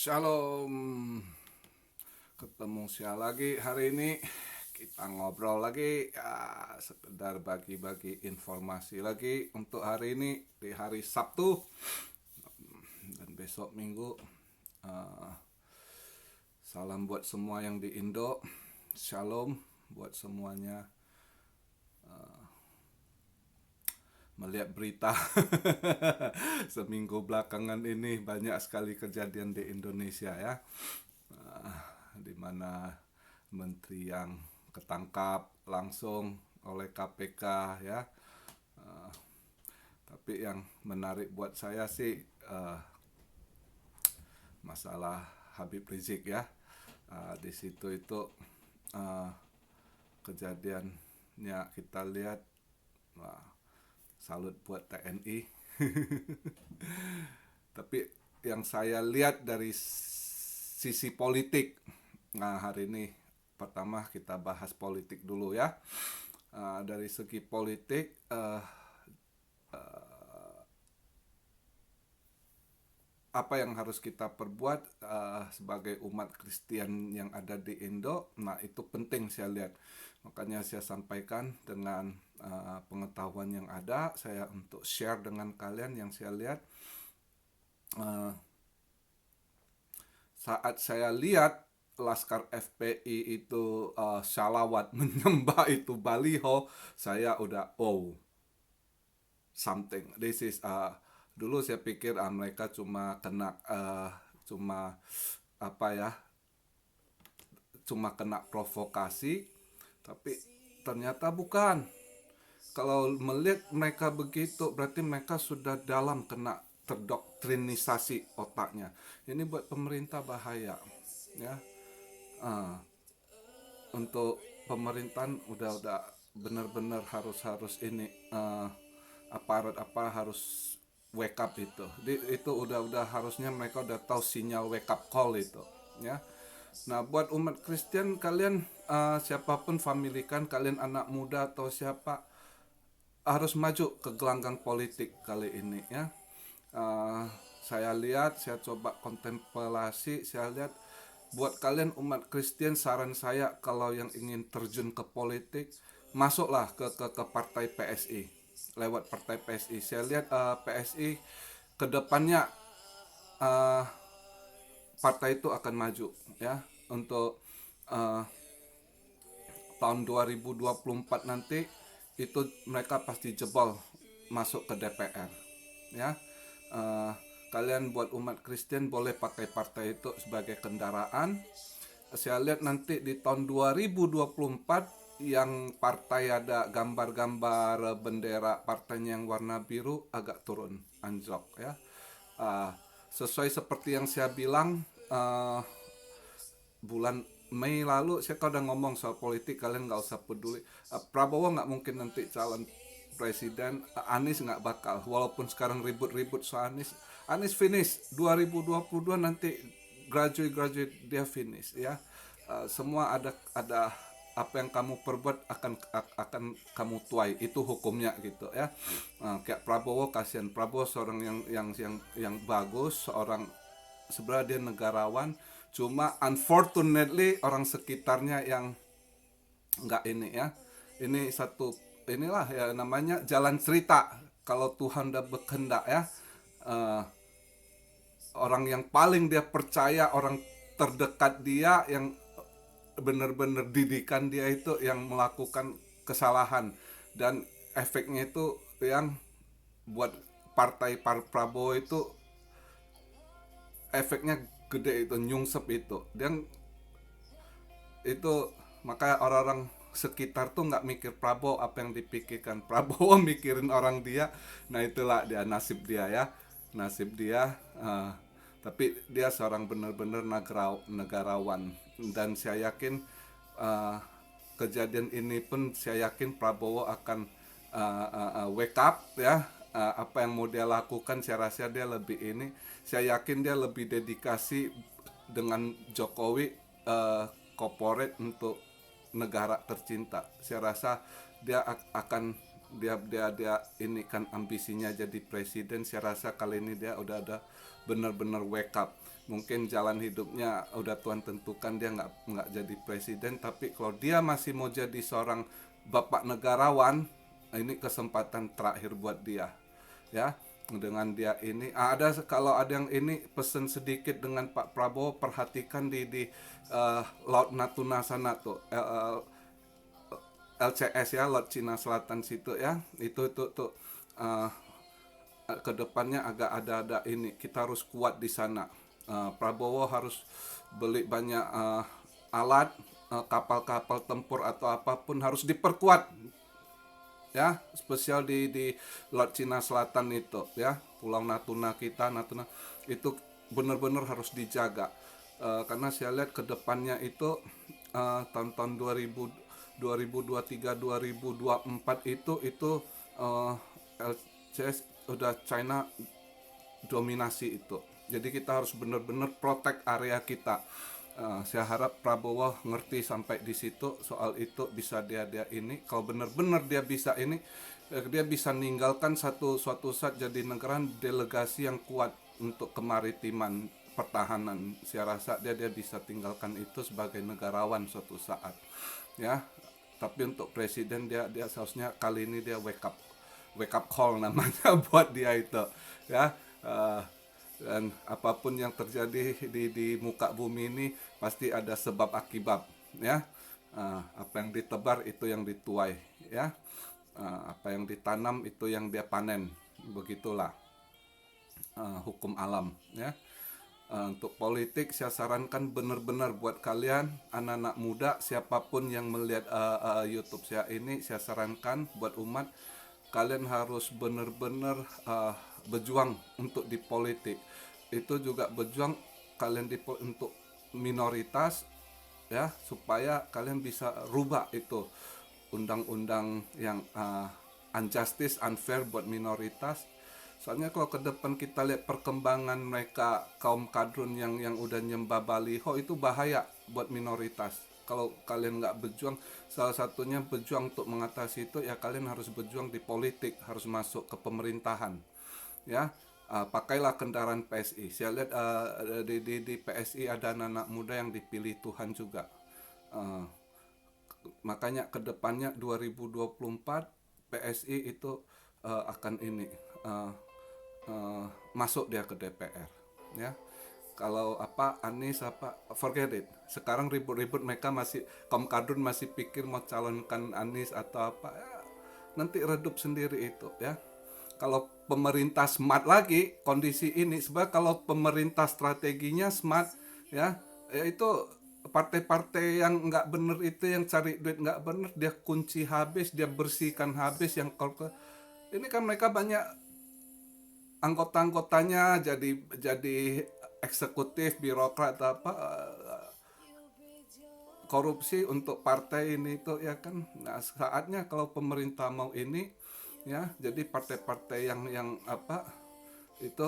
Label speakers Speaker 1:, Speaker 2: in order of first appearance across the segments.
Speaker 1: Shalom, ketemu saya lagi hari ini. Kita ngobrol lagi, ya, sekedar bagi-bagi informasi lagi untuk hari ini di hari Sabtu dan besok Minggu. Uh, Salam buat semua yang di Indo. Shalom buat semuanya. Melihat berita seminggu belakangan ini banyak sekali kejadian di Indonesia ya. Di mana menteri yang ketangkap langsung oleh KPK ya. Tapi yang menarik buat saya sih masalah Habib Rizik ya. Di situ itu kejadiannya kita lihat, salut buat TNI. Tapi yang saya lihat dari sisi politik, nah hari ini pertama kita bahas politik dulu ya. Dari segi politik, apa yang harus kita perbuat sebagai umat Kristen yang ada di Indo, nah itu penting saya lihat. Makanya saya sampaikan dengan pengetahuan yang ada, saya untuk share dengan kalian yang saya lihat. Saat saya lihat Laskar FPI itu shalawat menyembah itu baliho, saya udah something. This is dulu saya pikir mereka cuma kena cuma apa ya, cuma kena provokasi, tapi ternyata bukan. Kalau melihat mereka begitu, berarti mereka sudah dalam kena terdoktrinisasi otaknya. Ini buat pemerintah bahaya, ya. Untuk pemerintahan udah benar-benar harus ini aparat apa harus wake up itu. Itu udah harusnya mereka udah tahu sinyal wake up call itu, ya. Nah, buat umat Kristen kalian siapapun familikan kalian anak muda atau siapa harus maju ke gelanggang politik kali ini ya. Saya lihat, saya coba kontemplasi, saya lihat buat kalian umat Kristen saran saya kalau yang ingin terjun ke politik masuklah ke partai PSI. Lewat partai PSI saya lihat PSI kedepannya partai itu akan maju ya untuk tahun 2024 nanti itu mereka pasti jebol masuk ke DPR ya. Kalian buat umat Kristen boleh pakai partai itu sebagai kendaraan. Saya lihat nanti di tahun 2024 yang partai ada gambar-gambar bendera partainya yang warna biru agak turun anjlok ya. Sesuai seperti yang saya bilang bulan Mei lalu saya udah ngomong soal politik, kalian nggak usah peduli. Prabowo nggak mungkin nanti calon presiden, Anies nggak bakal. Walaupun sekarang ribut-ribut soal Anies, Anies finish 2022 nanti graduate dia finish ya. Semua ada apa yang kamu perbuat akan kamu tuai, itu hukumnya gitu ya. Kayak Prabowo, kasihan Prabowo seorang yang bagus, seorang sebenarnya dia negarawan, cuma unfortunately orang sekitarnya yang nggak ini ya. Ini satu inilah ya namanya jalan cerita. Kalau Tuhan udah berkehendak ya, orang yang paling dia percaya, orang terdekat dia yang benar-benar didikan dia itu yang melakukan kesalahan, dan efeknya itu yang buat partai Prabowo itu efeknya gede, itu nyungsep itu. Dan itu maka orang-orang sekitar tuh nggak mikir Prabowo apa yang dipikirkan Prabowo, mikirin orang dia. Nah itulah dia nasib dia ya, nasib dia. Tapi dia seorang benar-benar negarawan, dan saya yakin kejadian ini pun saya yakin Prabowo akan wake up ya. Apa yang mau dia lakukan saya rasa dia lebih ini, saya yakin dia lebih dedikasi dengan Jokowi corporate untuk negara tercinta. Saya rasa dia akan dia ini kan ambisinya jadi presiden. Saya rasa kali ini dia udah ada benar-benar wake up. Mungkin jalan hidupnya udah Tuhan tentukan dia nggak jadi presiden, tapi kalau dia masih mau jadi seorang bapak negarawan, ini kesempatan terakhir buat dia, ya. Dengan dia ini ada, kalau ada yang ini pesen sedikit dengan Pak Prabowo, perhatikan di Laut Natuna sana tuh, LCS ya, Laut Cina Selatan situ ya, itu tuh uh, kedepannya agak ada ini, kita harus kuat di sana. Prabowo harus beli banyak alat, kapal-kapal tempur atau apapun harus diperkuat ya, spesial di Laut Cina Selatan itu ya, Pulau Natuna kita, Natuna itu benar-benar harus dijaga. Karena saya lihat kedepannya itu tahun-tahun 2023 2024 itu LCS udah China dominasi itu. Jadi kita harus benar-benar protect area kita. Saya harap Prabowo ngerti sampai di situ soal itu, bisa dia ini. Kalau benar-benar dia bisa ini, dia bisa ninggalkan suatu saat jadi negara delegasi yang kuat untuk kemaritiman pertahanan. Saya rasa dia bisa tinggalkan itu sebagai negarawan suatu saat, ya. Tapi untuk presiden dia seharusnya kali ini dia wake up call namanya buat dia itu, ya. Dan apapun yang terjadi di muka bumi ini pasti ada sebab akibat, ya. Apa yang ditebar itu yang dituai, ya. Apa yang ditanam itu yang dia panen, begitulah hukum alam, ya. Untuk politik saya sarankan benar-benar buat kalian anak-anak muda, siapapun yang melihat YouTube saya ini, saya sarankan buat umat, kalian harus benar-benar berjuang untuk di politik. Itu juga berjuang kalian untuk minoritas, ya, supaya kalian bisa rubah itu undang-undang yang unjustice, unfair buat minoritas. Soalnya kalau ke depan kita lihat perkembangan mereka, kaum kadrun yang udah nyembah baliho, itu bahaya buat minoritas. Kalau kalian nggak berjuang, salah satunya berjuang untuk mengatasi itu, ya kalian harus berjuang di politik, harus masuk ke pemerintahan, ya. Pakailah kendaraan PSI. Saya lihat di PSI ada anak-anak muda yang dipilih Tuhan juga. Makanya kedepannya 2024 PSI itu akan ini masuk dia ke DPR, ya. Kalau Anies forget it. Sekarang ribut-ribut mereka masih, kaum kadrun masih pikir mau calonkan Anies atau apa, ya, nanti redup sendiri itu, ya. Kalau pemerintah smart lagi kondisi ini, sebab kalau pemerintah strateginya smart, ya itu partai-partai yang nggak bener itu, yang cari duit nggak bener, dia kunci habis, dia bersihkan habis. Yang kalau ini kan mereka banyak anggota-anggotanya jadi eksekutif, birokrat apa, korupsi untuk partai ini itu, ya kan. Nah, saatnya kalau pemerintah mau ini, ya, jadi partai-partai yang itu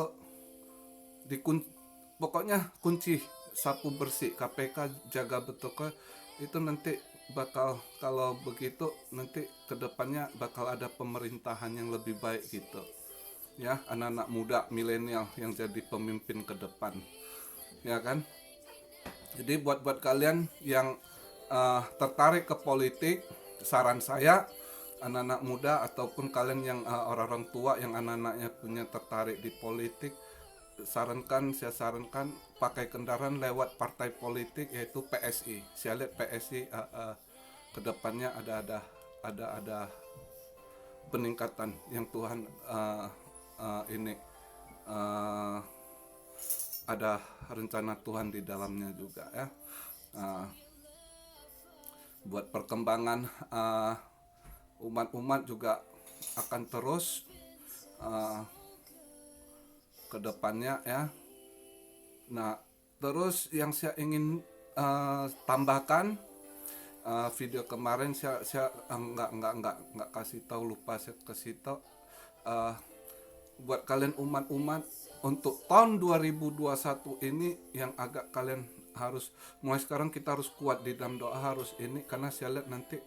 Speaker 1: pokoknya kunci, sapu bersih, KPK jaga betul ke itu, nanti bakal, kalau begitu nanti kedepannya bakal ada pemerintahan yang lebih baik gitu, ya. Anak-anak muda milenial yang jadi pemimpin ke depan, ya kan. Jadi buat kalian yang tertarik ke politik, saran saya, anak-anak muda ataupun kalian yang orang-orang tua yang anak-anaknya punya tertarik di politik, saya sarankan pakai kendaraan lewat partai politik, yaitu PSI. Saya lihat PSI kedepannya ada peningkatan yang Tuhan ini ada rencana Tuhan di dalamnya juga, ya. Buat perkembangan umat-umat juga akan terus ke depannya, ya. Nah, terus yang saya ingin tambahkan, video kemarin saya nggak kasih tahu, lupa saya kasih tahu, buat kalian umat-umat untuk tahun 2021 ini yang agak kalian harus mulai sekarang, kita harus kuat di dalam doa, harus ini, karena saya lihat nanti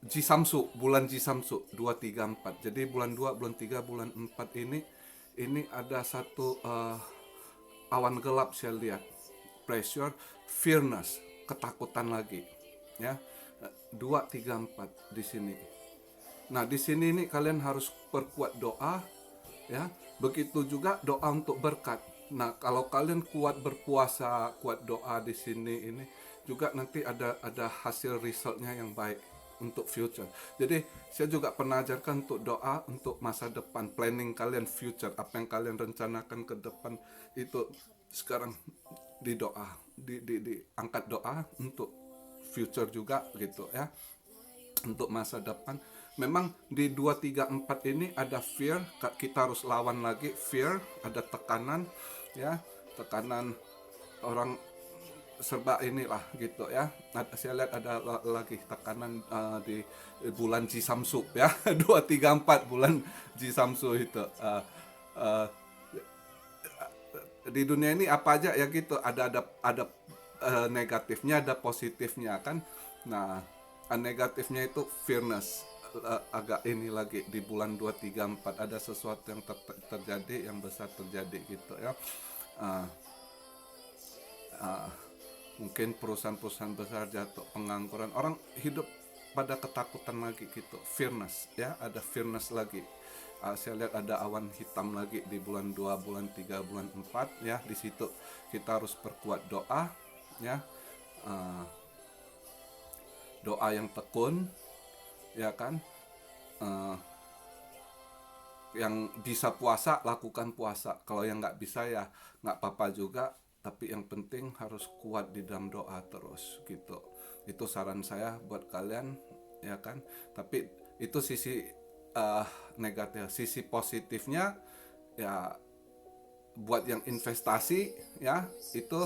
Speaker 1: Jisamsu, bulan Jisamsu 2, 3, 4. Jadi bulan 2, bulan 3, bulan 4 ini ada satu awan gelap saya lihat, pressure, fearness, ketakutan lagi, ya. 2, 3, 4 di sini. Nah, di sini nih kalian harus perkuat doa, ya. Begitu juga doa untuk berkat. Nah, kalau kalian kuat berpuasa, kuat doa di sini ini juga nanti ada hasil resultnya yang baik untuk future. Jadi saya juga pernah ajarkan untuk doa untuk masa depan, planning kalian future, apa yang kalian rencanakan ke depan itu sekarang di doa, di angkat doa untuk future juga gitu ya, untuk masa depan. Memang di 2, 3, 4 ini ada fear, kita harus lawan lagi fear, ada tekanan ya, tekanan orang serba inilah gitu ya. Saya lihat ada lagi tekanan di bulan Jisamsu ya. 2, 3, 4 bulan Jisamsu itu. Di dunia ini apa aja ya gitu, ada negatifnya, ada positifnya kan. Nah, negatifnya itu fearness, agak ini lagi di bulan 2, 3, 4 ada sesuatu yang terjadi, yang besar terjadi gitu ya. uh, uh, Mungkin perusahaan-perusahaan besar jatuh, pengangguran, orang hidup pada ketakutan lagi gitu, fearness ya, ada fearness lagi. Saya lihat ada awan hitam lagi di bulan 2, bulan 3, bulan 4 ya. Di situ kita harus perkuat doa ya, doa yang tekun ya kan. Yang bisa puasa lakukan puasa, kalau yang nggak bisa ya nggak apa-apa juga, tapi yang penting harus kuat di dalam doa terus gitu. Itu saran saya buat kalian ya kan. Tapi itu sisi negatif. Sisi positifnya ya, buat yang investasi ya, itu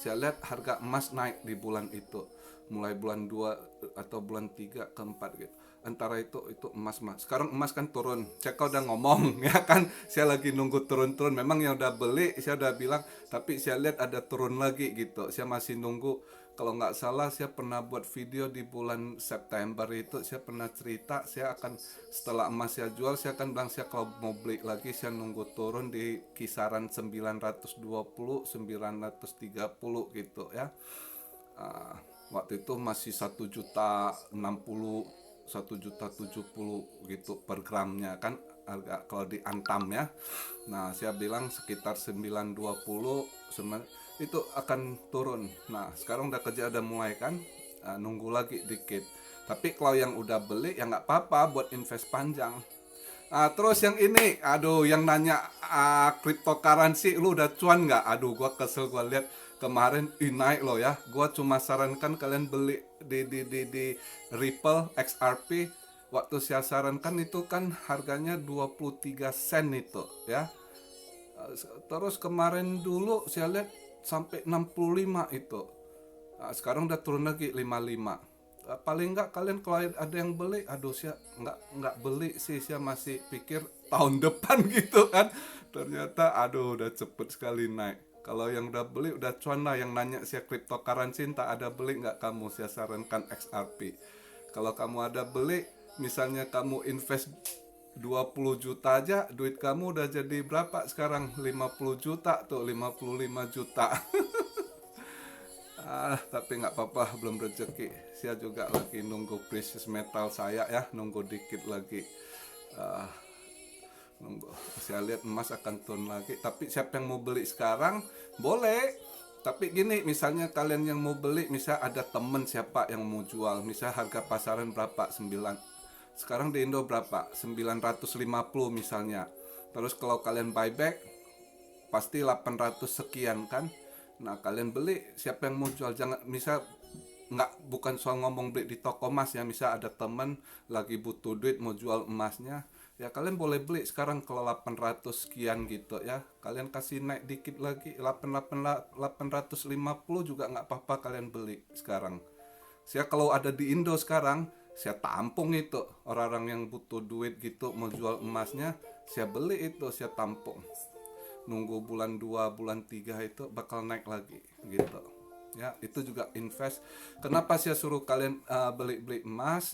Speaker 1: saya lihat harga emas naik di bulan itu, mulai bulan 2 atau bulan 3 ke 4 gitu. Antara itu emas. Sekarang emas kan turun. Saya udah ngomong ya kan, saya lagi nunggu turun-turun. Memang yang udah beli saya udah bilang, tapi saya lihat ada turun lagi gitu. Saya masih nunggu. Kalau nggak salah saya pernah buat video di bulan September itu, saya pernah cerita saya akan, setelah emas saya jual, saya akan bilang saya kalau mau beli lagi saya nunggu turun di kisaran 920, 930 gitu ya. Waktu itu masih 1.060, 1.070 gitu per gramnya kan, harga kalau di Antam ya. Nah, saya bilang sekitar 920 itu akan turun. Nah, sekarang udah kerja, udah mulai kan, nunggu lagi dikit. Tapi kalau yang udah beli ya nggak apa-apa buat invest panjang. Terus yang ini, aduh, yang nanya cryptocurrency, lu udah cuan nggak? Aduh, gua kesel, gua lihat kemarin naik loh ya. Gua cuma sarankan kalian beli di Ripple XRP. Waktu saya sarankan itu kan harganya 23 sen itu ya. Terus kemarin dulu saya lihat sampai 65 itu. Sekarang udah turun lagi 55. Paling enggak kalian kalau ada yang beli, aduh saya nggak beli sih, saya masih pikir tahun depan gitu kan. Ternyata aduh udah cepet sekali naik. Kalau yang udah beli udah cuan lah. Yang nanya saya cryptocurrency tak ada beli nggak kamu, saya sarankan XRP. Kalau kamu ada beli, misalnya kamu invest 20 juta aja, duit kamu udah jadi berapa sekarang? 50 juta tuh, 55 juta. Tapi nggak apa-apa, belum rezeki. Saya juga lagi nunggu precious metal saya ya, nunggu dikit lagi. Nunggu. Saya lihat emas akan turun lagi. Tapi siapa yang mau beli sekarang, boleh. Tapi gini, misalnya kalian yang mau beli, misal ada temen siapa yang mau jual, misal harga pasaran berapa? 9. Sekarang di Indo berapa? 950 misalnya. Terus kalau kalian buyback pasti 800 sekian kan. Nah, kalian beli, siapa yang mau jual? Jangan, misal bukan soal ngomong beli di toko emas ya, misal ada temen lagi butuh duit mau jual emasnya, ya kalian boleh beli sekarang kalau 800 sekian gitu ya. Kalian kasih naik dikit lagi 850 juga nggak apa-apa, kalian beli sekarang. Saya kalau ada di Indo sekarang, saya tampung itu orang-orang yang butuh duit gitu mau jual emasnya, saya beli itu, saya tampung. Nunggu bulan 2, bulan 3 itu bakal naik lagi gitu. Ya, itu juga invest. Kenapa saya suruh kalian beli emas?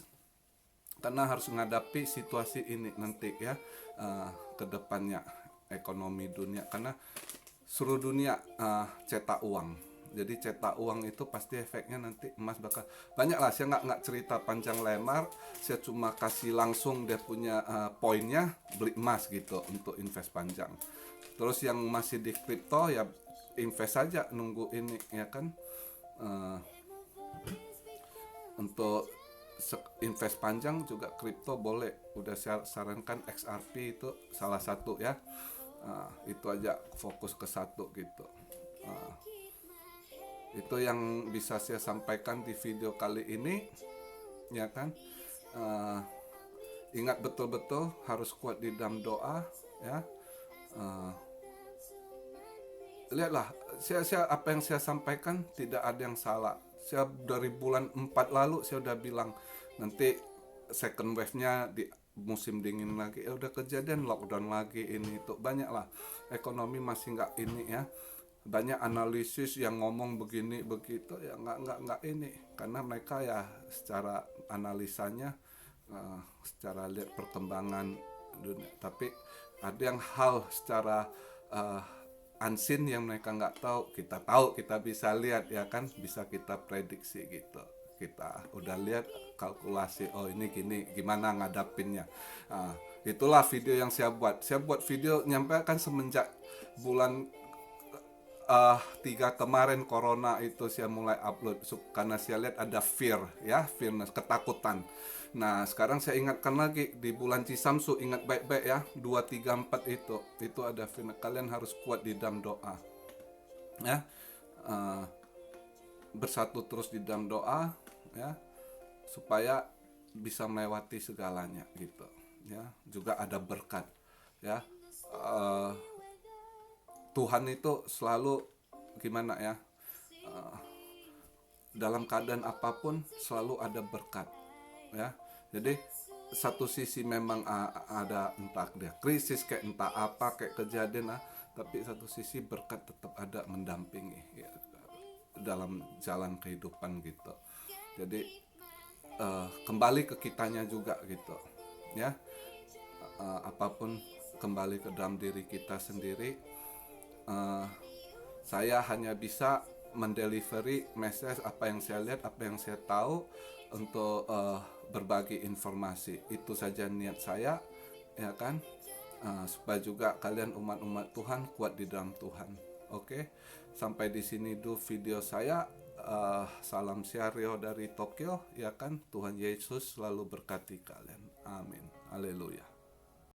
Speaker 1: Karena harus menghadapi situasi ini nanti ya, ke depannya ekonomi dunia. Karena seluruh dunia cetak uang. Jadi cetak uang itu pasti efeknya nanti emas bakal banyak lah. Saya nggak cerita panjang lebar, saya cuma kasih langsung dia punya poinnya, beli emas gitu untuk invest panjang. Terus yang masih di kripto ya invest saja, nunggu ini ya kan. Eh, untuk invest panjang juga kripto boleh, udah saya sarankan XRP itu salah satu ya. Itu aja, fokus ke satu gitu. uh, itu yang bisa saya sampaikan di video kali ini ya kan. Uh, ingat betul-betul harus kuat di dalam doa ya. uh, Lihatlah, saya apa yang saya sampaikan tidak ada yang salah. Saya dari bulan 4 lalu saya udah bilang nanti second wave-nya di musim dingin lagi, udah kejadian, lockdown lagi, ini itu banyak lah, ekonomi masih nggak ini ya. Banyak analisis yang ngomong begini begitu ya, nggak ini, karena mereka ya secara analisanya secara lihat perkembangan dunia, tapi ada yang hal secara uh, unseen yang mereka nggak tahu, kita bisa lihat ya kan, bisa kita prediksi gitu. Kita udah lihat kalkulasi, oh ini gini, gimana ngadapinnya. Itulah video yang saya buat video nyampaikan semenjak bulan 3 kemarin corona itu saya mulai upload karena saya lihat ada fearness, ketakutan. Nah sekarang saya ingatkan lagi di bulan Cisamsu, ingat baik-baik ya, 2, 3, 4 itu ada fearness. Kalian harus kuat di dalam doa ya. Bersatu terus di dalam doa ya, supaya bisa melewati segalanya gitu ya. Juga ada berkat ya. Tuhan itu selalu gimana ya, dalam keadaan apapun selalu ada berkat ya. Jadi satu sisi memang ada entah dia krisis kayak entah apa kayak kejadian tapi satu sisi berkat tetap ada mendampingi ya, dalam jalan kehidupan gitu. Jadi kembali ke kitanya juga gitu ya. Apapun kembali ke dalam diri kita sendiri. Saya hanya bisa mendelivery message apa yang saya lihat, apa yang saya tahu, untuk berbagi informasi. Itu saja niat saya ya kan. Supaya juga kalian umat-umat Tuhan kuat di dalam Tuhan. Oke, sampai di sini dulu video saya. Salam Siario dari Tokyo ya kan. Tuhan Yesus selalu berkati kalian, amin, haleluya.